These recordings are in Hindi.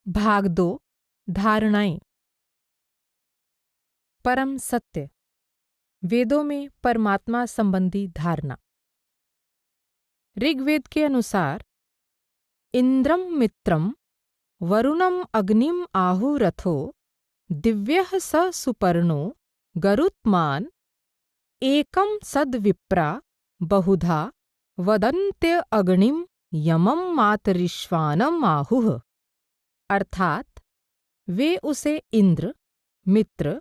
भाग 2 धारणाएं। परम सत्य। वेदों में परमात्मा संबंधी धारणा। ऋग्वेद के अनुसार इंद्रम मित्रम वरुणम अग्निम आहुरथो दिव्यः स सुपर्णो गरुत्मान एकम सद्विप्रा बहुधा वदन्त्य अग्निम यमम मातरिश्वानम आहुः। अर्थात वे उसे इंद्र, मित्र,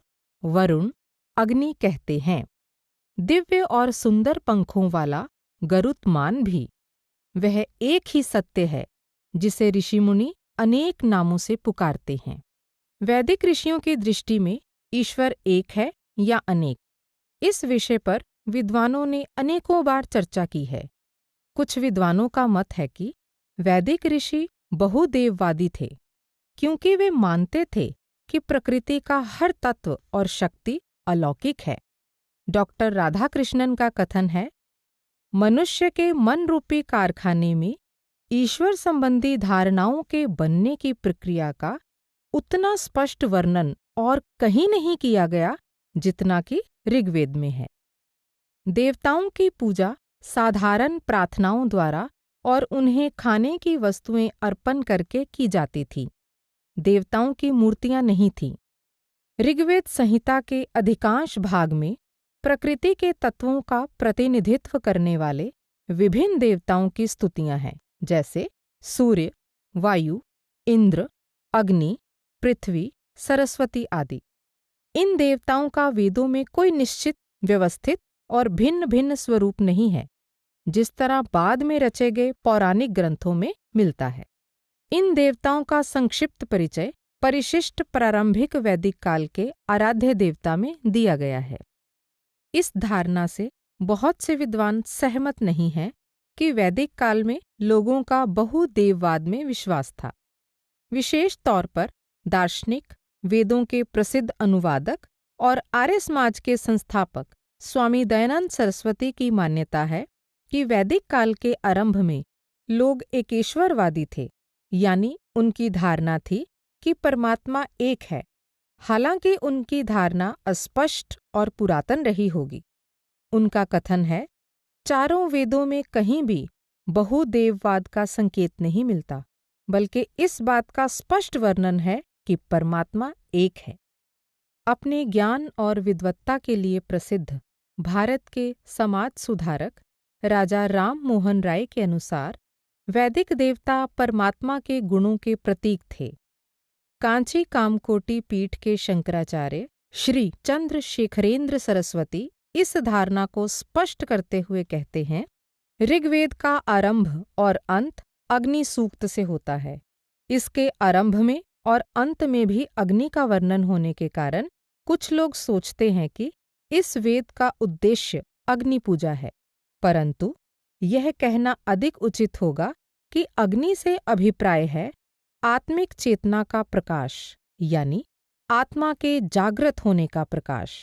वरुण, अग्नि कहते हैं। दिव्य और सुंदर पंखों वाला गरुत्मान भी। वह एक ही सत्य है जिसे ऋषिमुनि अनेक नामों से पुकारते हैं। वैदिक ऋषियों की दृष्टि में ईश्वर एक है या अनेक, इस विषय पर विद्वानों ने अनेकों बार चर्चा की है। कुछ विद्वानों का मत है कि वैदिक ऋषि बहुदेववादी थे, क्योंकि वे मानते थे कि प्रकृति का हर तत्व और शक्ति अलौकिक है। डॉक्टर राधाकृष्णन का कथन है, मनुष्य के मन रूपी कारखाने में ईश्वर संबंधी धारणाओं के बनने की प्रक्रिया का उतना स्पष्ट वर्णन और कहीं नहीं किया गया जितना कि ऋग्वेद में है। देवताओं की पूजा साधारण प्रार्थनाओं द्वारा और उन्हें खाने की वस्तुएं अर्पण करके की जाती थी। देवताओं की मूर्तियां नहीं थीं। ऋग्वेद संहिता के अधिकांश भाग में प्रकृति के तत्वों का प्रतिनिधित्व करने वाले विभिन्न देवताओं की स्तुतियां हैं, जैसे सूर्य, वायु, इंद्र, अग्नि, पृथ्वी, सरस्वती आदि। इन देवताओं का वेदों में कोई निश्चित, व्यवस्थित और भिन्न भिन्न स्वरूप नहीं है, जिस तरह बाद में रचे गए पौराणिक ग्रंथों में मिलता है। इन देवताओं का संक्षिप्त परिचय परिशिष्ट प्रारंभिक वैदिक काल के आराध्य देवता में दिया गया है। इस धारणा से बहुत से विद्वान सहमत नहीं हैं कि वैदिक काल में लोगों का बहुदेववाद में विश्वास था। विशेष तौर पर दार्शनिक, वेदों के प्रसिद्ध अनुवादक और आर्य समाज के संस्थापक स्वामी दयानंद सरस्वती की मान्यता है कि वैदिक काल के आरंभ में लोग एकेश्वरवादी थे, यानी उनकी धारणा थी कि परमात्मा एक है, हालांकि उनकी धारणा अस्पष्ट और पुरातन रही होगी। उनका कथन है, चारों वेदों में कहीं भी बहुदेववाद का संकेत नहीं मिलता, बल्कि इस बात का स्पष्ट वर्णन है कि परमात्मा एक है। अपने ज्ञान और विद्वत्ता के लिए प्रसिद्ध भारत के समाज सुधारक राजा राम मोहन राय के अनुसार वैदिक देवता परमात्मा के गुणों के प्रतीक थे। कांची कामकोटि पीठ के शंकराचार्य श्री चंद्रशेखरेंद्र सरस्वती इस धारणा को स्पष्ट करते हुए कहते हैं, ऋग्वेद का आरंभ और अंत अग्नि सूक्त से होता है। इसके आरंभ में और अंत में भी अग्नि का वर्णन होने के कारण कुछ लोग सोचते हैं कि इस वेद का उद्देश्य अग्नि पूजा है, परंतु यह कहना अधिक उचित होगा कि अग्नि से अभिप्राय है आत्मिक चेतना का प्रकाश, यानी आत्मा के जागृत होने का प्रकाश।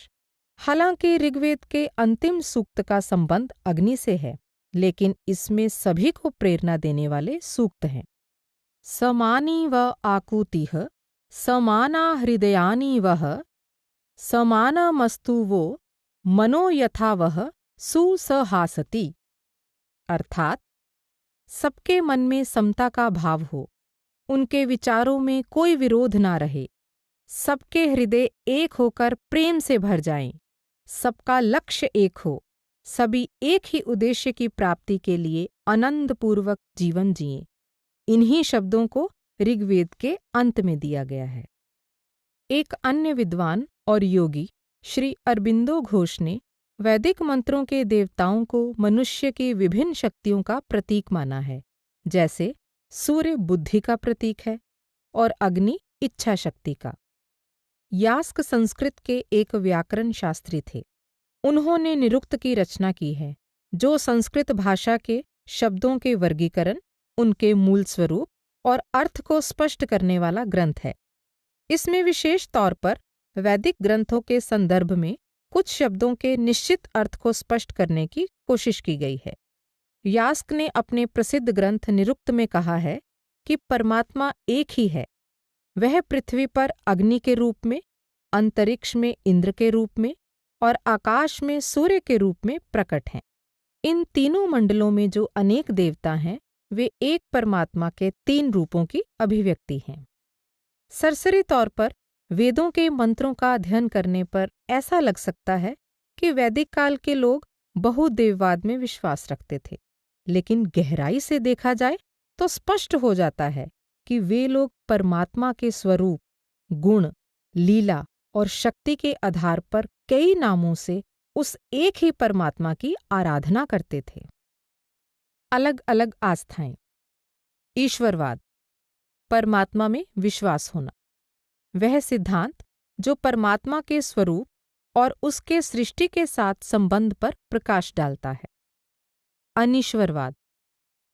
हालांकि ऋग्वेद के अंतिम सूक्त का संबंध अग्नि से है, लेकिन इसमें सभी को प्रेरणा देने वाले सूक्त हैं। समानी व आकुतिः समाना हृदयानि वः समानमस्तु वो मनो यथा वः सुसहासति। अर्थात सबके मन में समता का भाव हो, उनके विचारों में कोई विरोध ना रहे, सबके हृदय एक होकर प्रेम से भर जाएं, सबका लक्ष्य एक हो, सभी एक ही उद्देश्य की प्राप्ति के लिए आनंदपूर्वक जीवन जिएं। इन्हीं शब्दों को ऋग्वेद के अंत में दिया गया है। एक अन्य विद्वान और योगी श्री अरबिंदो घोष ने वैदिक मंत्रों के देवताओं को मनुष्य की विभिन्न शक्तियों का प्रतीक माना है, जैसे सूर्य बुद्धि का प्रतीक है और अग्नि इच्छा शक्ति का। यास्क संस्कृत के एक व्याकरण शास्त्री थे। उन्होंने निरुक्त की रचना की है, जो संस्कृत भाषा के शब्दों के वर्गीकरण, उनके मूल स्वरूप और अर्थ को स्पष्ट करने वाला ग्रंथ है। इसमें विशेष तौर पर वैदिक ग्रंथों के संदर्भ में कुछ शब्दों के निश्चित अर्थ को स्पष्ट करने की कोशिश की गई है। यास्क ने अपने प्रसिद्ध ग्रंथ निरुक्त में कहा है कि परमात्मा एक ही है, वह पृथ्वी पर अग्नि के रूप में, अंतरिक्ष में इंद्र के रूप में और आकाश में सूर्य के रूप में प्रकट हैं। इन तीनों मंडलों में जो अनेक देवता हैं, वे एक परमात्मा के 3 रूपों की अभिव्यक्ति हैं। सरसरी तौर पर वेदों के मंत्रों का अध्ययन करने पर ऐसा लग सकता है कि वैदिक काल के लोग बहुदेववाद में विश्वास रखते थे, लेकिन गहराई से देखा जाए तो स्पष्ट हो जाता है कि वे लोग परमात्मा के स्वरूप, गुण, लीला और शक्ति के आधार पर कई नामों से उस एक ही परमात्मा की आराधना करते थे। अलग अलग आस्थाएं। ईश्वरवाद, परमात्मा में विश्वास होना, वह सिद्धांत जो परमात्मा के स्वरूप और उसके सृष्टि के साथ संबंध पर प्रकाश डालता है। अनीश्वरवाद,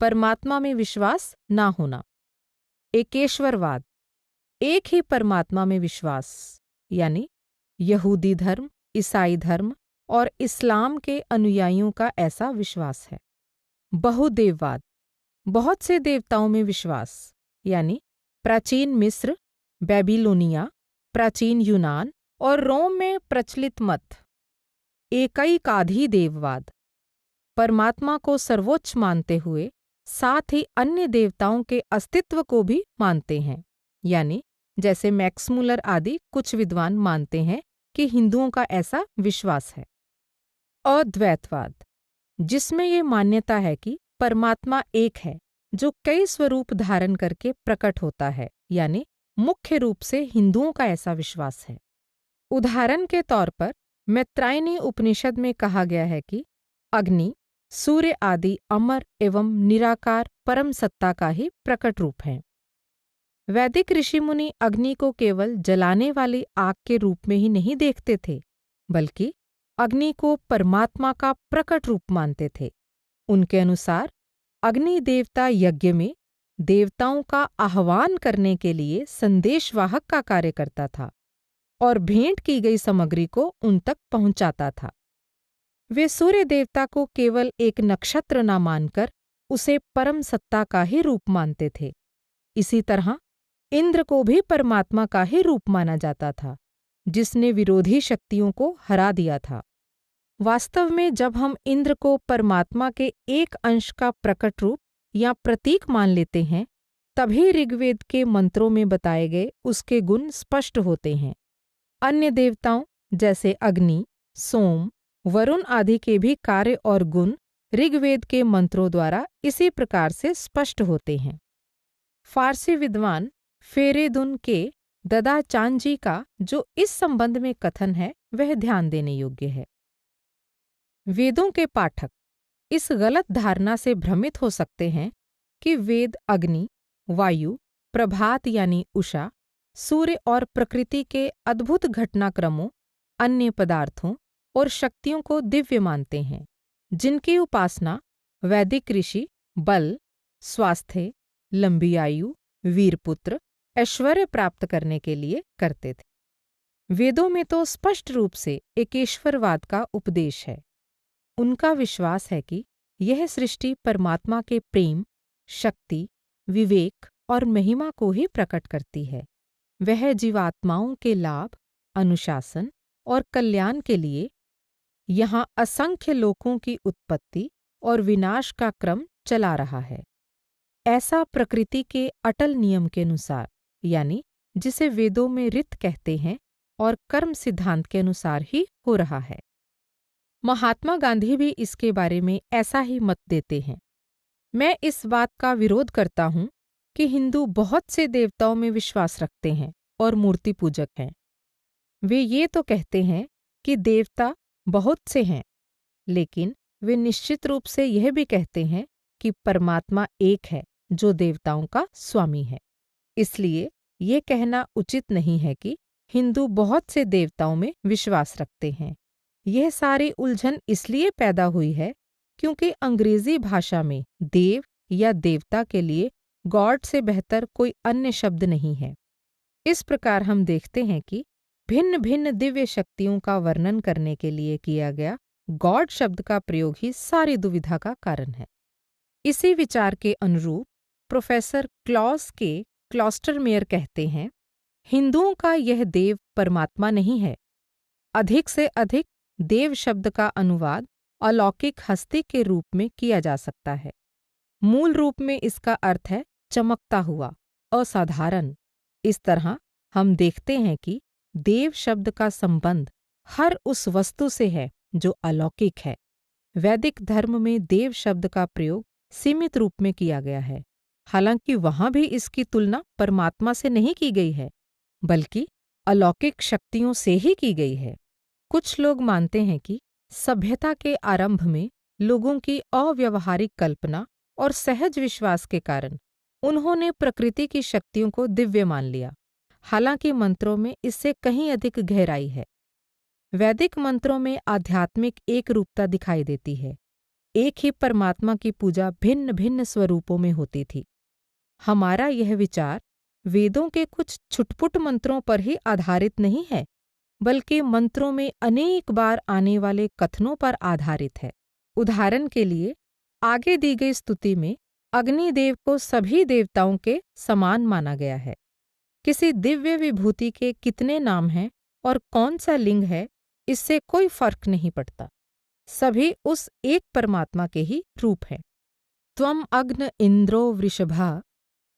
परमात्मा में विश्वास ना होना। एकेश्वरवाद, एक ही परमात्मा में विश्वास, यानी यहूदी धर्म, ईसाई धर्म और इस्लाम के अनुयायियों का ऐसा विश्वास है। बहुदेववाद, बहुत से देवताओं में विश्वास, यानी प्राचीन मिस्र, बेबीलोनिया, प्राचीन यूनान और रोम में प्रचलित मत। एकैकाधी देववाद, परमात्मा को सर्वोच्च मानते हुए साथ ही अन्य देवताओं के अस्तित्व को भी मानते हैं, यानी जैसे मैक्स मुलर आदि कुछ विद्वान मानते हैं कि हिंदुओं का ऐसा विश्वास है। अद्वैतवाद, जिसमें ये मान्यता है कि परमात्मा एक है जो कई स्वरूप धारण करके प्रकट होता है, यानी मुख्य रूप से हिंदुओं का ऐसा विश्वास है। उदाहरण के तौर पर मैत्रायणी उपनिषद में कहा गया है कि अग्नि, सूर्य आदि अमर एवं निराकार परम सत्ता का ही प्रकट रूप है। वैदिक ऋषि मुनि अग्नि को केवल जलाने वाली आग के रूप में ही नहीं देखते थे, बल्कि अग्नि को परमात्मा का प्रकट रूप मानते थे। उनके अनुसार अग्नि देवता यज्ञ में देवताओं का आह्वान करने के लिए संदेशवाहक का कार्य करता था और भेंट की गई सामग्री को उन तक पहुंचाता था। वे सूर्य देवता को केवल एक नक्षत्र न मानकर उसे परम सत्ता का ही रूप मानते थे। इसी तरह इंद्र को भी परमात्मा का ही रूप माना जाता था, जिसने विरोधी शक्तियों को हरा दिया था। वास्तव में जब हम इंद्र को परमात्मा के एक अंश का प्रकट रूप या प्रतीक मान लेते हैं, तभी ऋग्वेद के मंत्रों में बताए गए उसके गुण स्पष्ट होते हैं। अन्य देवताओं जैसे अग्नि, सोम, वरुण आदि के भी कार्य और गुण ऋग्वेद के मंत्रों द्वारा इसी प्रकार से स्पष्ट होते हैं। फारसी विद्वान फेरेदुन के ददा चांजी का जो इस संबंध में कथन है, वह ध्यान देने योग्य है। वेदों के पाठक इस गलत धारणा से भ्रमित हो सकते हैं कि वेद अग्नि, वायु, प्रभात यानी उषा, सूर्य और प्रकृति के अद्भुत घटनाक्रमों, अन्य पदार्थों और शक्तियों को दिव्य मानते हैं, जिनकी उपासना वैदिक ऋषि बल, स्वास्थ्य, लंबी आयु, वीरपुत्र, ऐश्वर्य प्राप्त करने के लिए करते थे। वेदों में तो स्पष्ट रूप से एकेश्वरवाद का उपदेश है। उनका विश्वास है कि यह सृष्टि परमात्मा के प्रेम, शक्ति, विवेक और महिमा को ही प्रकट करती है। वह जीवात्माओं के लाभ, अनुशासन और कल्याण के लिए यहाँ असंख्य लोकों की उत्पत्ति और विनाश का क्रम चला रहा है। ऐसा प्रकृति के अटल नियम के अनुसार, यानी जिसे वेदों में ऋत कहते हैं, और कर्म सिद्धांत के अनुसार ही हो रहा है। महात्मा गांधी भी इसके बारे में ऐसा ही मत देते हैं। मैं इस बात का विरोध करता हूँ कि हिंदू बहुत से देवताओं में विश्वास रखते हैं और मूर्ति पूजक हैं। वे ये तो कहते हैं कि देवता बहुत से हैं, लेकिन वे निश्चित रूप से यह भी कहते हैं कि परमात्मा एक है जो देवताओं का स्वामी है। इसलिए ये कहना उचित नहीं है कि हिंदू बहुत से देवताओं में विश्वास रखते हैं। यह सारी उलझन इसलिए पैदा हुई है क्योंकि अंग्रेजी भाषा में देव या देवता के लिए गॉड से बेहतर कोई अन्य शब्द नहीं है। इस प्रकार हम देखते हैं कि भिन्न भिन्न दिव्य शक्तियों का वर्णन करने के लिए किया गया गॉड शब्द का प्रयोग ही सारी दुविधा का कारण है। इसी विचार के अनुरूप प्रोफेसर क्लॉस के क्लॉस्टरमेयर कहते हैं हिंदुओं का यह देव परमात्मा नहीं है। अधिक से अधिक देव शब्द का अनुवाद अलौकिक हस्ती के रूप में किया जा सकता है। मूल रूप में इसका अर्थ है चमकता हुआ, असाधारण। इस तरह हम देखते हैं कि देव शब्द का संबंध हर उस वस्तु से है जो अलौकिक है। वैदिक धर्म में देव शब्द का प्रयोग सीमित रूप में किया गया है, हालांकि वहां भी इसकी तुलना परमात्मा से नहीं की गई है, बल्कि अलौकिक शक्तियों से ही की गई है। कुछ लोग मानते हैं कि सभ्यता के आरंभ में लोगों की अव्यावहारिक कल्पना और सहज विश्वास के कारण उन्होंने प्रकृति की शक्तियों को दिव्य मान लिया। हालांकि मंत्रों में इससे कहीं अधिक गहराई है। वैदिक मंत्रों में आध्यात्मिक एक रूपता दिखाई देती है। एक ही परमात्मा की पूजा भिन्न भिन्न स्वरूपों में होती थी। हमारा यह विचार वेदों के कुछ छुटपुट मंत्रों पर ही आधारित नहीं है, बल्कि मंत्रों में अनेक बार आने वाले कथनों पर आधारित है। उदाहरण के लिए, आगे दी गई स्तुति में अग्निदेव को सभी देवताओं के समान माना गया है। किसी दिव्य विभूति के कितने नाम हैं और कौन सा लिंग है, इससे कोई फर्क नहीं पड़ता। सभी उस एक परमात्मा के ही रूप हैं। त्वम अग्न इंद्रो वृषभा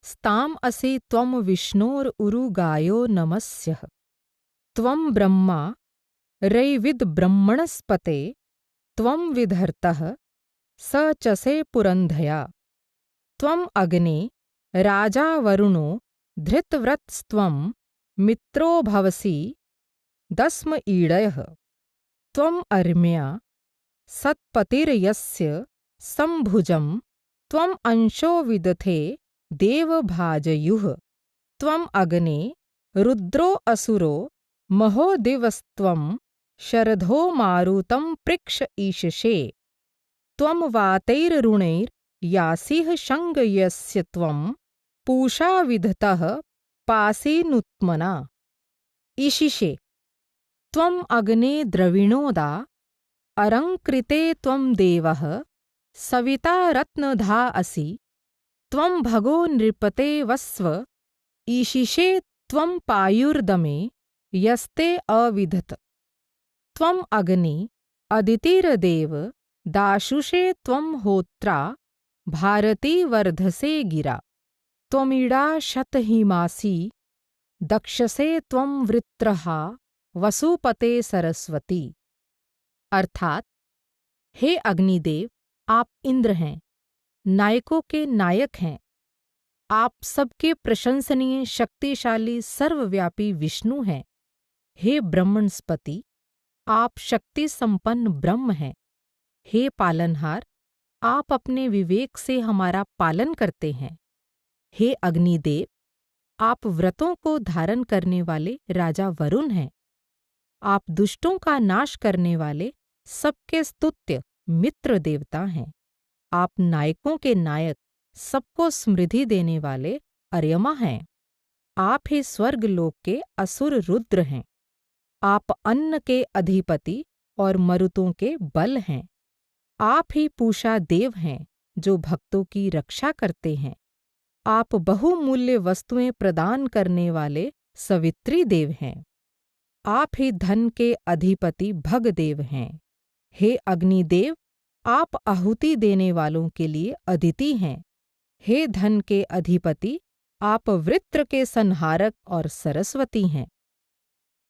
स्ताम असि त्वम विष्णोर उरुगायो नमस्यः। त्वं ब्रह्मा रैविद् ब्रह्मणस्पते त्वं विधर्तः स चसे पुरंधया। त्वं अग्ने राजा वरुणो धृतव्रतस्त्वं मित्रो भवसि दस्म ईडयः। त्वं अर्म्या सत्पतिर्यस्य संभुजं त्वं अंशो विदथे देवभाजयुः। त्वं अग्ने रुद्रो असुरो महोदिवस्त्वं शरधो मारुतं पृक्ष ईशसे। त्वं वातैर्रुणैर्यासिः शङ्गयस्य त्वं पूषा विधतः पासिनुत्मना। ईशिषे त्वं अग्ने द्रविणोदा अलङ्कृते त्वं देवः सविता रत्नधा असि। त्वं भगो नृपते वस्व ईशिषे त्वं पायुर्दमे यस्ते अविधत। त्वं अग्ने अदितिर्देव दाशुषे त्वं होत्रा भारती वर्धसे गिरा। त्वमीडा शतहिमासी दक्षसे त्वं वृत्रहा वसुपते सरस्वती। अर्थात, हे अग्निदेव, आप इंद्र हैं, नायकों के नायक हैं। आप सबके प्रशंसनीय शक्तिशाली सर्वव्यापी विष्णु हैं। हे ब्रह्मणस्पति, आप शक्ति संपन्न ब्रह्म हैं। हे पालनहार, आप अपने विवेक से हमारा पालन करते हैं। हे अग्निदेव, आप व्रतों को धारण करने वाले राजा वरुण हैं। आप दुष्टों का नाश करने वाले सबके स्तुत्य मित्र देवता हैं। आप नायकों के नायक, सबको समृद्धि देने वाले अर्यमा हैं। आप ही स्वर्ग लोक के असुर रुद्र हैं। आप अन्न के अधिपति और मरुतों के बल हैं। आप ही पूषा देव हैं, जो भक्तों की रक्षा करते हैं। आप बहुमूल्य वस्तुएं प्रदान करने वाले सवित्री देव हैं। आप ही धन के अधिपति भगदेव हैं। हे अग्निदेव, आप आहुति देने वालों के लिए अदिति हैं। हे धन के अधिपति, आप वृत्र के संहारक और सरस्वती हैं।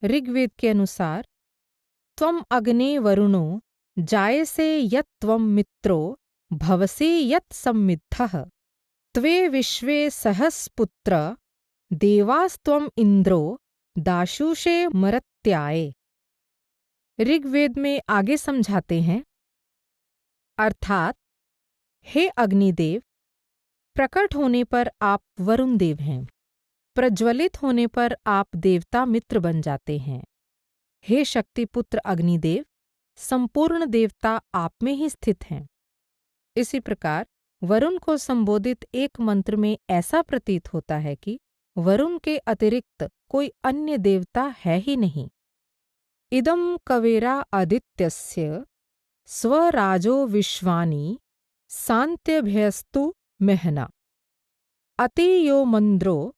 ऋग्वेद के अनुसार, त्वं अग्ने वरुणो जायसे यत् त्वं मित्रो भवसि यत् सम्मिद्धः। त्वे विश्वे सहस्पुत्र देवास्त्वं इन्द्रो दाशुषे मरत्याये। ऋग्वेद में आगे समझाते हैं, अर्थात, हे अग्निदेव, प्रकट होने पर आप वरुण देव हैं। प्रज्वलित होने पर आप देवता मित्र बन जाते हैं। हे शक्तिपुत्र अग्निदेव, संपूर्ण देवता आप में ही स्थित हैं। इसी प्रकार वरुण को संबोधित एक मंत्र में ऐसा प्रतीत होता है कि वरुण के अतिरिक्त कोई अन्य देवता है ही नहीं। इदं कवेरा आदित्यस्य स्वराजो विश्वानि सांत्यभ्यस्तु महना। अति यो मंद्रो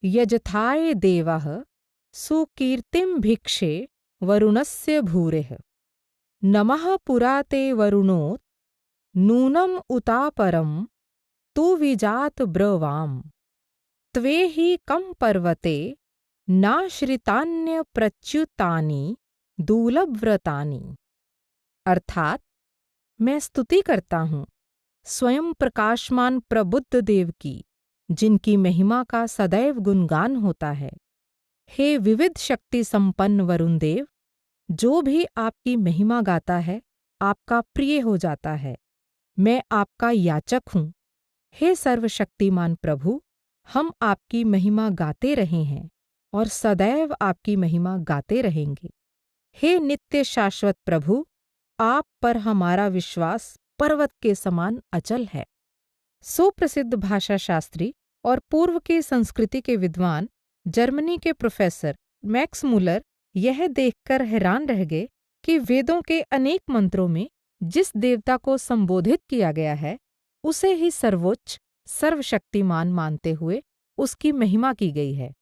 यजथाय देवः सुकीर्तिं भिक्षे वरुणस्य भूरेः। नमः पुरा ते वरुणोत नूनम उतापरम तु विजात ब्रवाम त्वे हि कम पर्वते नाश्रितान्य प्रच्युतानि दूलव्रतानि। अर्थात, मैं स्तुति करता हूँ स्वयं प्रकाशमान प्रबुद्ध देव की, जिनकी महिमा का सदैव गुणगान होता है। हे विविध शक्ति संपन्न वरुण देव, जो भी आपकी महिमा गाता है आपका प्रिय हो जाता है। मैं आपका याचक हूँ। हे सर्वशक्तिमान प्रभु, हम आपकी महिमा गाते रहे हैं और सदैव आपकी महिमा गाते रहेंगे। हे नित्य शाश्वत प्रभु, आप पर हमारा विश्वास पर्वत के समान अचल है। सुप्रसिद्ध भाषा शास्त्री और पूर्व की संस्कृति के विद्वान जर्मनी के प्रोफेसर मैक्स मूलर यह देखकर हैरान रह गए कि वेदों के अनेक मंत्रों में जिस देवता को संबोधित किया गया है उसे ही सर्वोच्च सर्वशक्तिमान मानते हुए उसकी महिमा की गई है।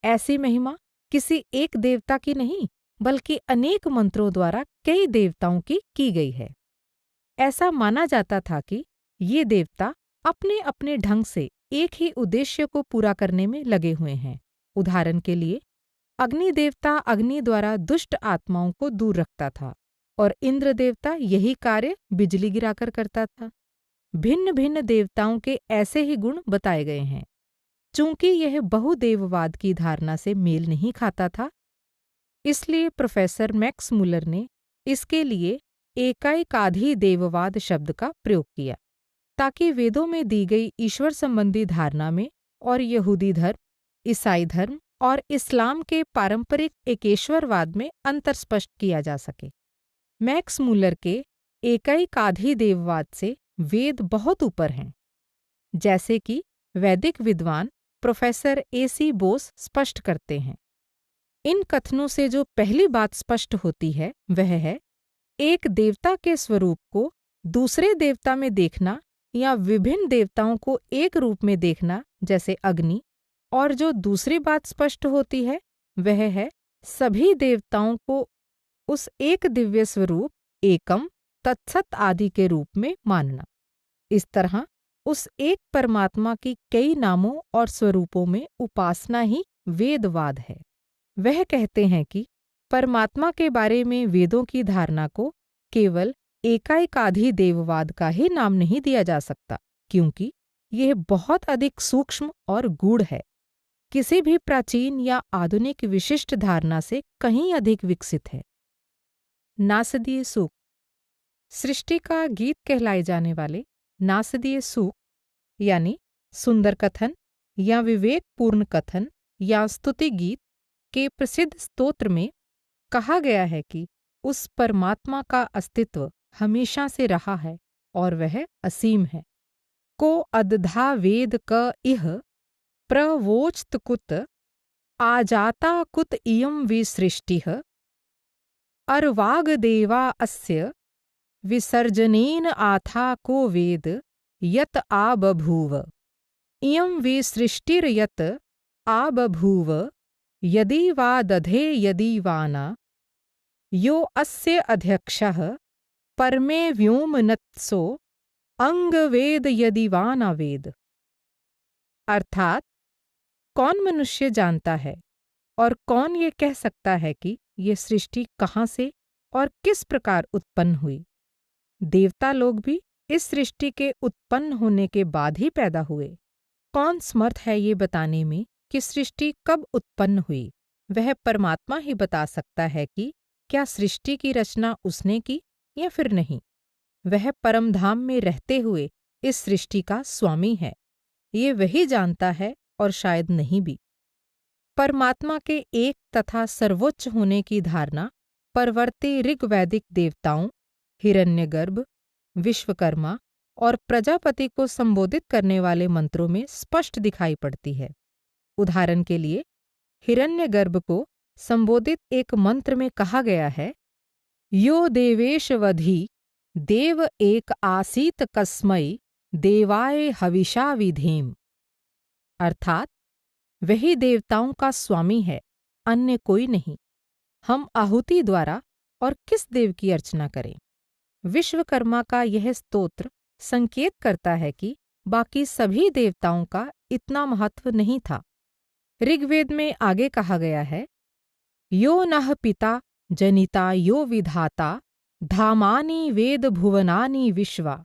ऐसी महिमा किसी एक देवता की नहीं, बल्कि अनेक मंत्रों द्वारा कई देवताओं की गई है। ऐसा माना जाता था कि ये देवता अपने अपने ढंग से एक ही उद्देश्य को पूरा करने में लगे हुए हैं। उदाहरण के लिए, अग्नि देवता अग्नि द्वारा दुष्ट आत्माओं को दूर रखता था और इंद्र देवता यही कार्य बिजली गिराकर करता था। भिन्न भिन्न देवताओं के ऐसे ही गुण बताए गए हैं। चूंकि यह बहुदेववाद की धारणा से मेल नहीं खाता था, इसलिए प्रोफेसर मैक्स मूलर ने इसके लिए एकैकाधि देववाद शब्द का प्रयोग किया, ताकि वेदों में दी गई ईश्वर संबंधी धारणा में और यहूदी धर्म, ईसाई धर्म और इस्लाम के पारंपरिक एकेश्वरवाद में अंतर स्पष्ट किया जा सके। मैक्स मूलर के एकैकाधि देववाद से वेद बहुत ऊपर हैं, जैसे कि वैदिक विद्वान प्रोफेसर AC बोस स्पष्ट करते हैं। इन कथनों से जो पहली बात स्पष्ट होती है वह है एक देवता के स्वरूप को दूसरे देवता में देखना या विभिन्न देवताओं को एक रूप में देखना, जैसे अग्नि। और जो दूसरी बात स्पष्ट होती है वह है सभी देवताओं को उस एक दिव्य स्वरूप एकम, तत्सत आदि के रूप में मानना। इस तरह उस एक परमात्मा की कई नामों और स्वरूपों में उपासना ही वेदवाद है। वह कहते हैं कि परमात्मा के बारे में वेदों की धारणा को केवल एकैकाधि देववाद का ही नाम नहीं दिया जा सकता, क्योंकि यह बहुत अधिक सूक्ष्म और गूढ़ है, किसी भी प्राचीन या आधुनिक विशिष्ट धारणा से कहीं अधिक विकसित है। नासदीय सूक्त। सृष्टि का गीत कहलाए जाने वाले नासदीय सूक्त यानी सुंदर कथन या विवेकपूर्ण कथन या स्तुति गीत के प्रसिद्ध स्तोत्र में कहा गया है कि उस परमात्मा का अस्तित्व हमेशा से रहा है और वह असीम है। को अदधा वेद क इह प्रवोचत कुत आजाता कुत इयं विसृष्टिः अर्वागदेवा अस्य विसर्जनेन आथा को वेद यत आबभूव इयं विसृष्टिर्यत आबभूव यदि वा दधे यदि वा न यो अस्य अध्यक्षः परमे व्योमनत्सो अंगवेद यदि वा न वेद। अर्थात, कौन मनुष्य जानता है और कौन ये कह सकता है कि ये सृष्टि कहाँ से और किस प्रकार उत्पन्न हुई। देवता लोग भी इस सृष्टि के उत्पन्न होने के बाद ही पैदा हुए। कौन समर्थ है ये बताने में कि सृष्टि कब उत्पन्न हुई। वह परमात्मा ही बता सकता है कि क्या सृष्टि की रचना उसने की या फिर नहीं। वह परमधाम में रहते हुए इस सृष्टि का स्वामी है, ये वही जानता है और शायद नहीं भी। परमात्मा के एक तथा सर्वोच्च होने की धारणा परवर्ती ऋग्वैदिक देवताओं हिरण्यगर्भ, विश्वकर्मा और प्रजापति को संबोधित करने वाले मंत्रों में स्पष्ट दिखाई पड़ती है। उदाहरण के लिए, हिरण्यगर्भ को संबोधित एक मंत्र में कहा गया है, यो देवेशवधि देव एक आसीत कस्मै देवाय हविषा विधेम। अर्थात, वही देवताओं का स्वामी है, अन्य कोई नहीं। हम आहुति द्वारा और किस देव की अर्चना करें? विश्वकर्मा का यह स्तोत्र संकेत करता है कि बाकी सभी देवताओं का इतना महत्व नहीं था। ऋग्वेद में आगे कहा गया है, यो नः पिता जनिता यो विधाता धामानि वेद भुवनानि विश्वा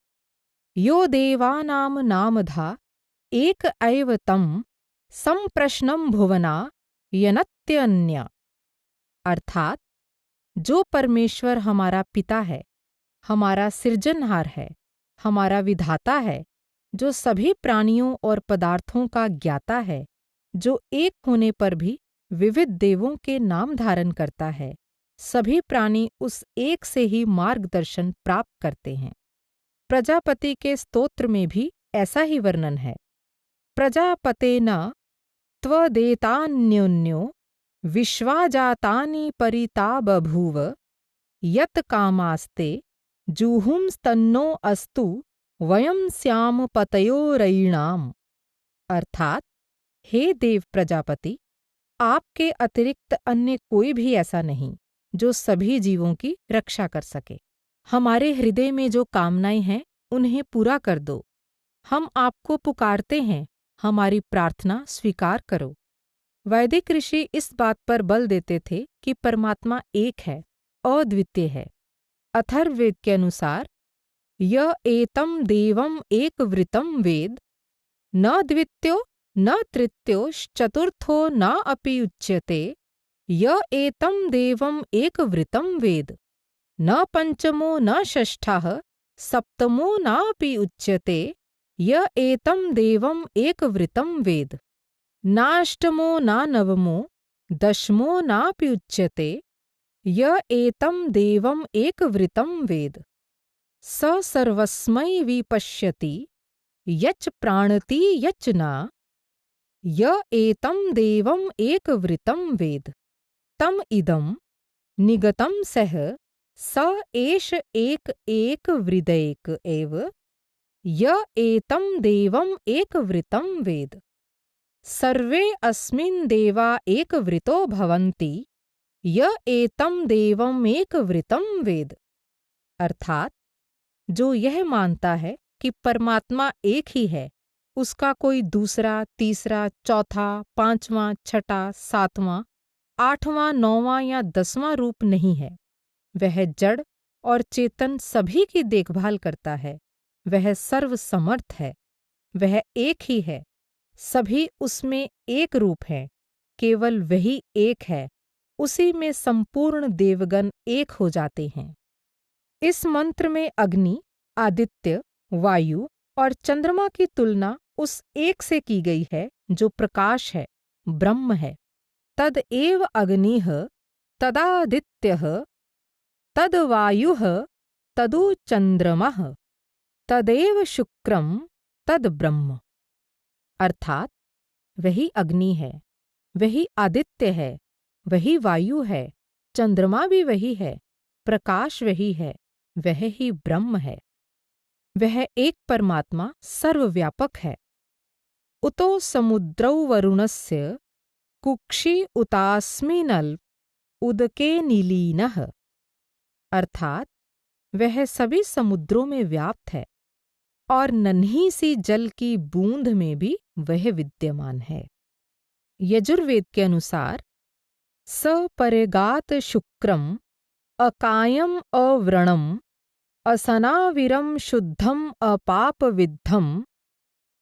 यो देवानां नामधा एक एव तं संप्रश्नं भुवना यनत्यन्य। अर्थात जो परमेश्वर हमारा पिता है, हमारा सृजनहार है, हमारा विधाता है, जो सभी प्राणियों और पदार्थों का ज्ञाता है, जो एक होने पर भी विविध देवों के नाम धारण करता है, सभी प्राणी उस एक से ही मार्गदर्शन प्राप्त करते हैं। प्रजापति के स्तोत्र में भी ऐसा ही वर्णन है। प्रजापतेन त्वदेतान्योन्यो विश्वाजातानि परिता बभूव यत् कामास्ते जुहुंस्तन्नो अस्तु वयं स्याम पतयोरयिणाम्। अर्थात, हे देव प्रजापति, आपके अतिरिक्त अन्य कोई भी ऐसा नहीं जो सभी जीवों की रक्षा कर सके। हमारे हृदय में जो कामनाएं हैं उन्हें पूरा कर दो। हम आपको पुकारते हैं, हमारी प्रार्थना स्वीकार करो। वैदिक ऋषि इस बात पर बल देते थे कि परमात्मा एक है, अद्वितीय है। अथर्ववेद के अनुसार, य एतं देवम् एकवृतं वेद न द्वितीयो न तृतीयोश्चतुर्थो न अपि उच्यते य एतं देवम् एकवृतं वेद न पंचमो न षष्ठः सप्तमो नापि उच्यते य एतं देवम् एकवृतं वेद नाष्टमो न नवमो दशमो नापि उच्यते य एतं देवम् एकवृतं वेद स सर्वस्मै विपश्यति यच् प्राणति यच् न य एतं देवम् एकवृतं वेद तम इदं निगतं सः स एष एक वृदैक एव य एतं देवम् एकवृतं वेद सर्वे अस्मिन् देवा एकवृतो भवन्ति य एतं देवम् एकवृतं वेद। अर्थात, जो यह मानता है कि परमात्मा एक ही है, उसका कोई दूसरा, तीसरा, चौथा, पांचवां, छठा, सातवां, आठवां, नौवां या 10वां रूप नहीं है। वह जड़ और चेतन सभी की देखभाल करता है। वह सर्वसमर्थ है। वह एक ही है। सभी उसमें एक रूप हैं। केवल वही एक है। उसी में संपूर्ण देवगण एक हो जाते हैं। इस मंत्र में अग्नि, आदित्य, वायु और चंद्रमा की तुलना उस एक से की गई है जो प्रकाश है, ब्रह्म है। तदेव अग्निः तदादित्यः तद्वायुः तदु चंद्रमः तदेव शुक्रम तद ब्रह्म। अर्थात, वही अग्नि है, वही आदित्य है, वही वायु है, चंद्रमा भी वही है, प्रकाश वही है, वह ही ब्रह्म है। वह एक परमात्मा सर्वव्यापक है। उतो समुद्रौ वरुणस्य कुक्षि उतास्मिनल्प उदके निलीनः। अर्थात, वह सभी समुद्रों में व्याप्त है और नन्ही सी जल की बूंद में भी वह विद्यमान है। यजुर्वेद के अनुसार, सपरिगात शुक्रम अकायम अव्रणम असनाविरम शुद्धम अपापविद्धम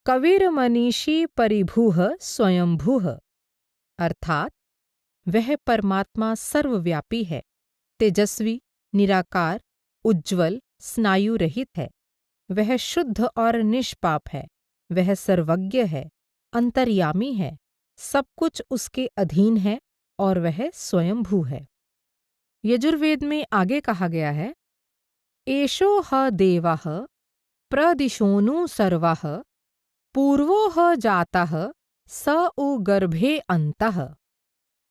कविर्मनीषी परिभुः स्वयंभुः। अर्थात, वह परमात्मा सर्वव्यापी है, तेजस्वी, निराकार, उज्ज्वल, स्नायु रहित है। वह शुद्ध और निष्पाप है। वह सर्वज्ञ है, अंतर्यामी है, सब कुछ उसके अधीन है और वह स्वयंभू है। यजुर्वेद में आगे कहा गया है, एषो ह देवः प्रदिशोनु सर्वः पूर्वो ह जातः स उ गर्भे अन्तः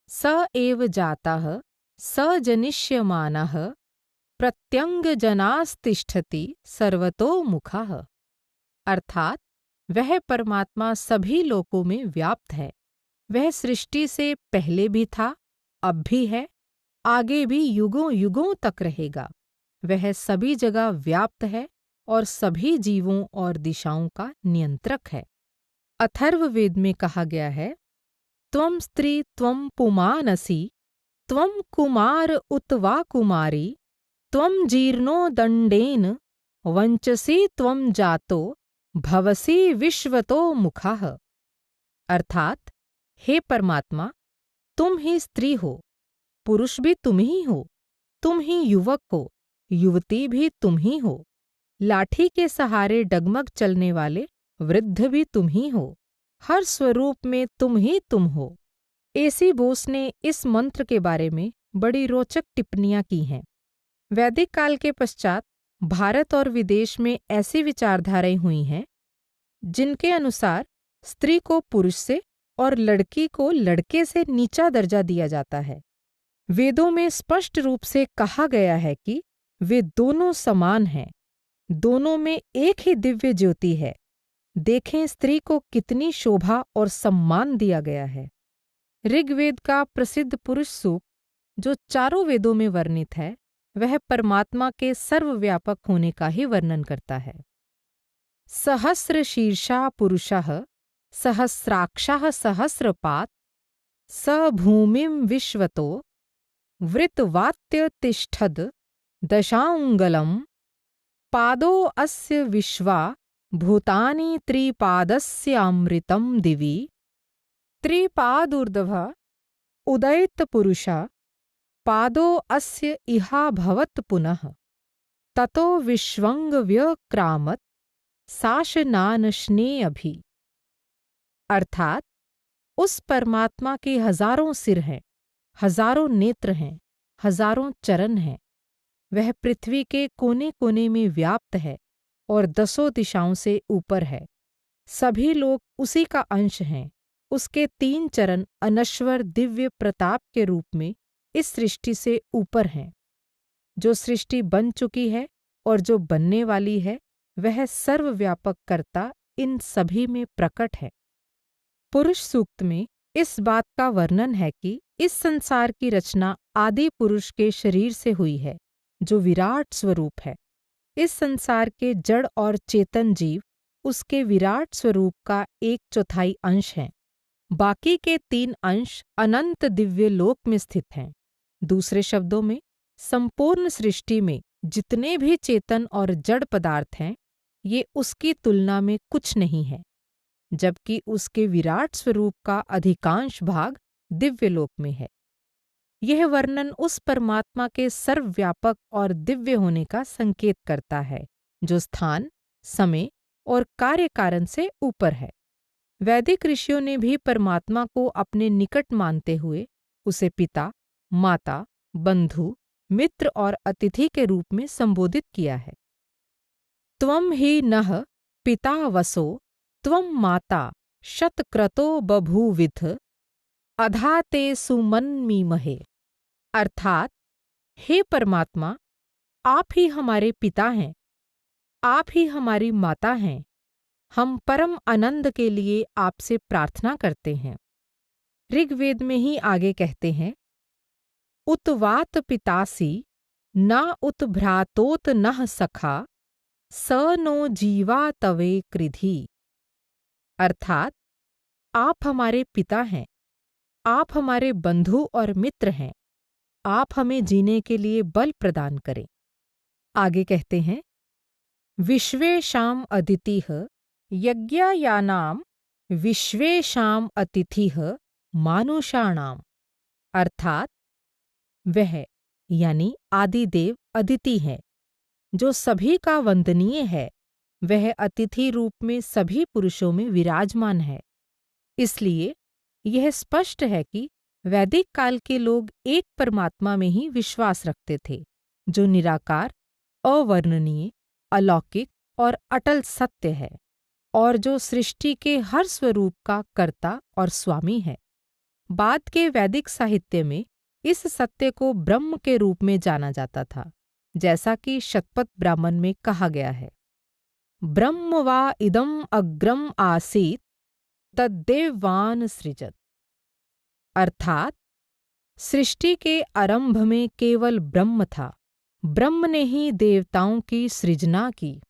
स एव जातः स जनिष्यमानः प्रत्यङ्गजनास्तिष्ठति सर्वतोमुखः। अर्थात, वह परमात्मा सभी लोकों में व्याप्त है। वह सृष्टि से पहले भी था, अब भी है, आगे भी युगों युगों तक रहेगा। वह सभी जगह व्याप्त है और सभी जीवों और दिशाओं का नियंत्रक है। अथर्ववेद में कहा गया है, त्वं स्त्री त्वं पुमानसि, त्वं कुमार उत वा कुमारी, त्वं जीर्णो दंडेन वंचसि त्वं जातो भवसि विश्वतो मुखः। अर्थात, हे परमात्मा, तुम ही स्त्री हो, पुरुष भी तुम ही हो, तुम ही युवक हो, युवती भी तुम ही हो, लाठी के सहारे डगमग चलने वाले वृद्ध भी तुम ही हो, हर स्वरूप में तुम ही तुम हो। एसी बोस ने इस मंत्र के बारे में बड़ी रोचक टिप्पणियां की हैं। वैदिक काल के पश्चात भारत और विदेश में ऐसी विचारधाराएं हुई हैं जिनके अनुसार स्त्री को पुरुष से और लड़की को लड़के से नीचा दर्जा दिया जाता है। वेदों में स्पष्ट रूप से कहा गया है कि वे दोनों समान हैं, दोनों में एक ही दिव्य ज्योति है। देखें स्त्री को कितनी शोभा और सम्मान दिया गया है। ऋग्वेद का प्रसिद्ध पुरुष सूक्त, जो चारों वेदों में वर्णित है, वह परमात्मा के सर्वव्यापक होने का ही वर्णन करता है। सहस्र शीर्षा पुरुषः सहस्राक्षः सहस्रपात्, स भूमिं विश्वतो वृतवात्य तिष्ठद् दशांगुलं, पादो अस्य विश्वा भूतानि त्रिपादस्यामृतं दिवि, त्रिपादूर्ध्वः उदयत पुरुषः, पादो अस्य इहाभवत् पुनः, ततो विश्वंग व्यक्रामत् शासनानश्नेऽभि। अर्थात, उस परमात्मा के हजारों सिर हैं, हजारों नेत्र हैं, हजारों चरण हैं। वह पृथ्वी के कोने कोने में व्याप्त है और दसों दिशाओं से ऊपर है। सभी लोग उसी का अंश हैं। उसके 3 चरण अनश्वर दिव्य प्रताप के रूप में इस सृष्टि से ऊपर हैं। जो सृष्टि बन चुकी है और जो बनने वाली है, वह सर्वव्यापक कर्ता इन सभी में प्रकट है। पुरुष सूक्त में इस बात का वर्णन है कि इस संसार की रचना आदि पुरुष के शरीर से हुई है, जो विराट स्वरूप है। इस संसार के जड़ और चेतन जीव उसके विराट स्वरूप का 1/4 अंश हैं। बाकी के 3 अंश अनंत दिव्य लोक में स्थित हैं। दूसरे शब्दों में, संपूर्ण सृष्टि में जितने भी चेतन और जड़ पदार्थ हैं, ये उसकी तुलना में कुछ नहीं है, जबकि उसके विराट स्वरूप का अधिकांश भाग दिव्य लोक में है। यह वर्णन उस परमात्मा के सर्वव्यापक और दिव्य होने का संकेत करता है, जो स्थान, समय और कार्य कारण से ऊपर है। वैदिक ऋषियों ने भी परमात्मा को अपने निकट मानते हुए उसे पिता, माता, बंधु, मित्र और अतिथि के रूप में संबोधित किया है। त्वं हि नः पिता वसो, त्वं माता शतक्रतो बभूविथ, अधा ते सुमन्मीमहे। अर्थात, हे परमात्मा, आप ही हमारे पिता हैं, आप ही हमारी माता हैं। हम परम आनंद के लिए आपसे प्रार्थना करते हैं। ऋग्वेद में ही आगे कहते हैं, उत वात पितासि न उत भ्रातोत नः सखा, स नो जीवा तवे कृधि। अर्थात, आप हमारे पिता हैं, आप हमारे बंधु और मित्र हैं, आप हमें जीने के लिए बल प्रदान करें। आगे कहते हैं, विश्वेषां अदितिः यज्ञायानां विश्वेषां अतिथिः मानुषाणाम्। अर्थात, वह यानी आदिदेव अदिति है, जो सभी का वंदनीय है। वह अतिथि रूप में सभी पुरुषों में विराजमान है। इसलिए यह स्पष्ट है कि वैदिक काल के लोग एक परमात्मा में ही विश्वास रखते थे, जो निराकार, अवर्णनीय, अलौकिक और अटल सत्य है, और जो सृष्टि के हर स्वरूप का कर्ता और स्वामी है। बाद के वैदिक साहित्य में इस सत्य को ब्रह्म के रूप में जाना जाता था, जैसा कि शतपथ ब्राह्मण में कहा गया है, ब्रह्म वा इदम् अग्रम आसीत् तद्देवान् सृजत्। अर्थात सृष्टि के आरंभ में केवल ब्रह्म था। ब्रह्म ने ही देवताओं की सृजना की।